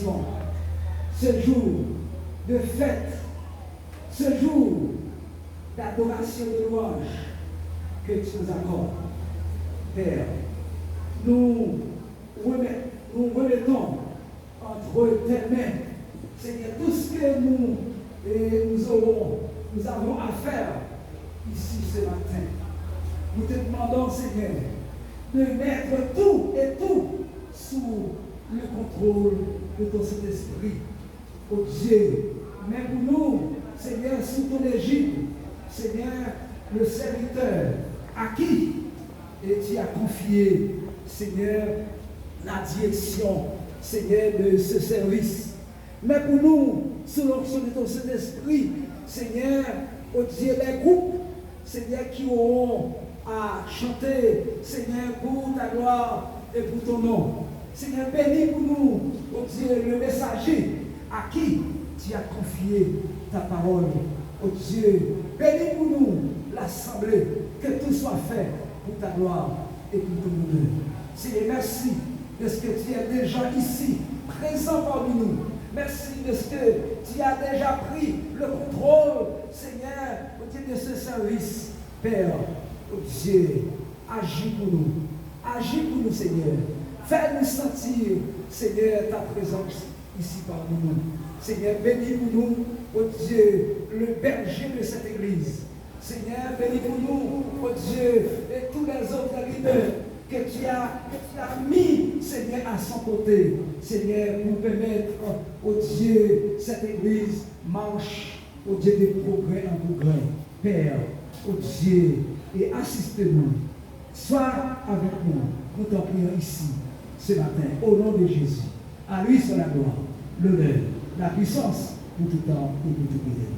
bénédiction, ce jour de fête, ce jour d'adoration de louange que tu nous accordes. Père, nous remettons entre tes mains, Seigneur, tout ce que nous avons à faire ici ce matin. Nous te demandons, Seigneur, de mettre tout et tout sous le contrôle de ton Saint-Esprit. Oh Dieu, mais pour nous, Seigneur, sous ton égide, Seigneur, le serviteur à qui tu as confié, Seigneur, la direction, Seigneur, de ce service. Mais pour nous, sous l'onction de ton Saint-Esprit, Seigneur, oh Dieu, les groupes, Seigneur, qui auront à chanter, Seigneur, pour ta gloire et pour ton nom. Seigneur, bénis pour nous, oh Dieu, le messager à qui tu as confié ta parole. Oh Dieu, bénis pour nous l'assemblée, que tout soit fait pour ta gloire et pour ton honneur. Seigneur, merci de ce que tu es déjà ici, présent parmi nous. Merci de ce que tu as déjà pris le contrôle, Seigneur, au Dieu de ce service. Père, oh Dieu, agis pour nous, Seigneur. Fais-nous sentir, Seigneur, ta présence ici parmi nous. Seigneur, bénis pour nous, oh Dieu, le berger de cette église. Seigneur, bénis pour nous, oh Dieu, et tous les autres leaders que tu as mis, Seigneur, à son côté. Seigneur, pour permettre, oh Dieu, cette église marche, oh Dieu, de progrès en progrès. Père, oh Dieu, et assiste-nous. Sois avec nous. Nous t'en prions ici, ce matin, au nom de Jésus. À lui soit la gloire, l'honneur, la puissance, pour tout temps et pour toute éternité.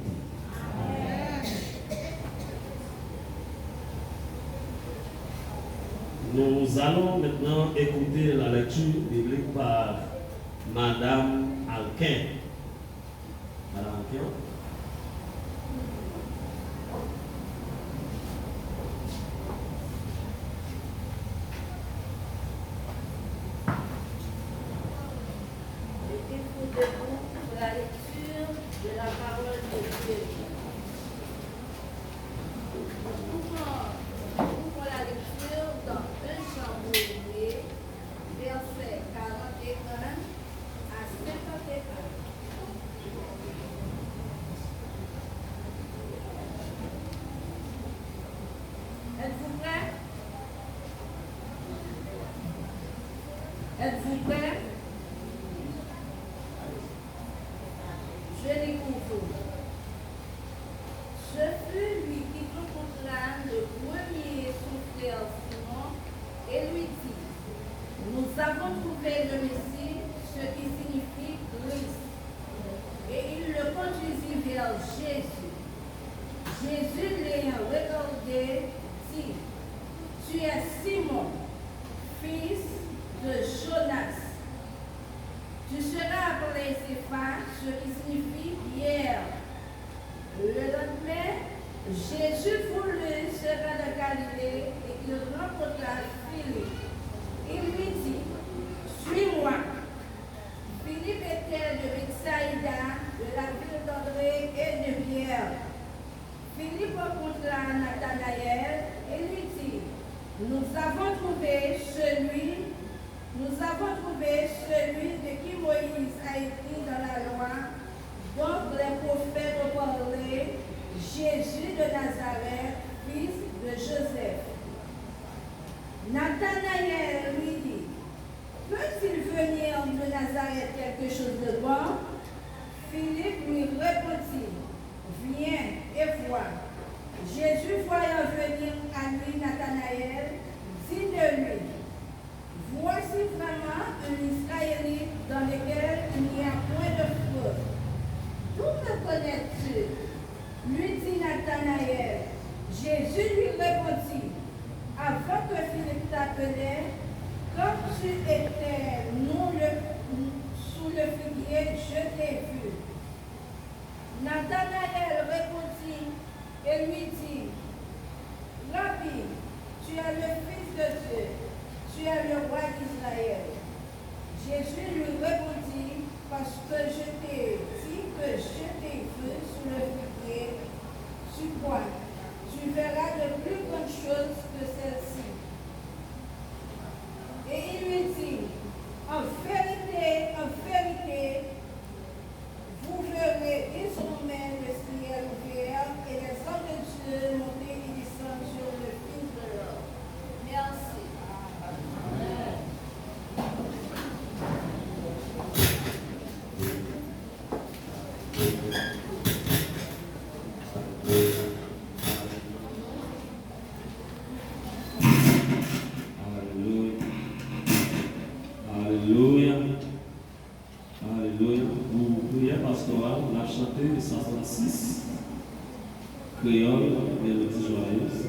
Nous allons maintenant écouter la lecture biblique par Madame Alquin. Madame Alquin. Mettez-vous debout pour la lecture de la parole de Dieu. Pour la lecture dans 1 Samuel, verset 41 à 51. Êtes-vous prêts? Êtes-vous prêts? Je découvre. Ce fut lui qui rencontra le premier son frère Simon et lui dit: Nous avons trouvé le Messie, ce qui signifie Christ. Et il le conduisit vers Jésus. Jésus l'ayant regardé, dit: Tu es Simon, fils de Jonas. Tu seras appelé Céphas, ce qui signifie Pierre. Le lendemain, Jésus voulut se rendre à Galilée et il rencontra Philippe. Il lui dit: Suis-moi. Philippe était de Bethsaïda, de la ville d'André et de Pierre. Philippe rencontra Nathanaël et lui dit: Nous avons trouvé celui de qui Moïse a écrit dans la loi, dont les prophètes ont parlé, Jésus de Nazareth, fils de Joseph. Nathanaël lui dit: Peut-il venir de Nazareth quelque chose de bon? Philippe lui répondit: Viens et vois. Jésus, voyant venir à lui Nathanaël, dit de lui: Voici vraiment un Israélite dans lequel il n'y a point de fraude. D'où me connais-tu? Lui dit Nathanaël. Jésus lui répondit: Avant que Philippe t'appelait, comme tu étais sous le figuier, je t'ai vu. Nathanaël répondit et lui dit: Rabbi, tu es le Fils de Dieu, tu es le roi d'Israël. Jésus lui répondit: Parce jeter feu sur le figuier, tu bois. Tu verras de plus grandes choses que celles-ci. Et il lui dit, en vérité, vous verrez désormais le ciel ouvert et les anges de Dieu monter et descendre sur le Fils de l'homme. Merci. Alléluia. Alléluia. Pour prière pastorale, on a chanté le 166, créole, mélodie joyeuse.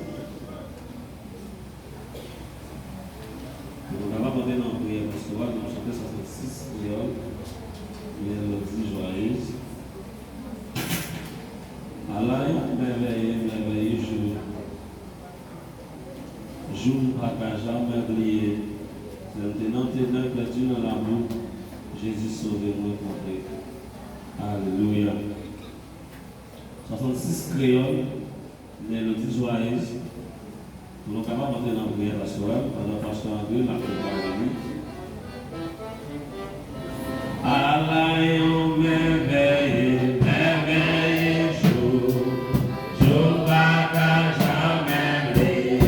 On va pas monter dans la prière pastorale, on a chanté 166, créole, mélodie joyeuse. Allah, merveilleux jour. Jour pas jamais oublié. Maintenant, perdu dans l'amour, Jésus sauve-moi compris. Alléluia. 66 créoles, mélodie joyeuse. Nous sommes capables d'entrer dans la prière pastorale, pendant le pasteur André, la prière. Allah, merveilleux, merveilleux jour. Jour pas jamais oublié.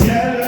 ciel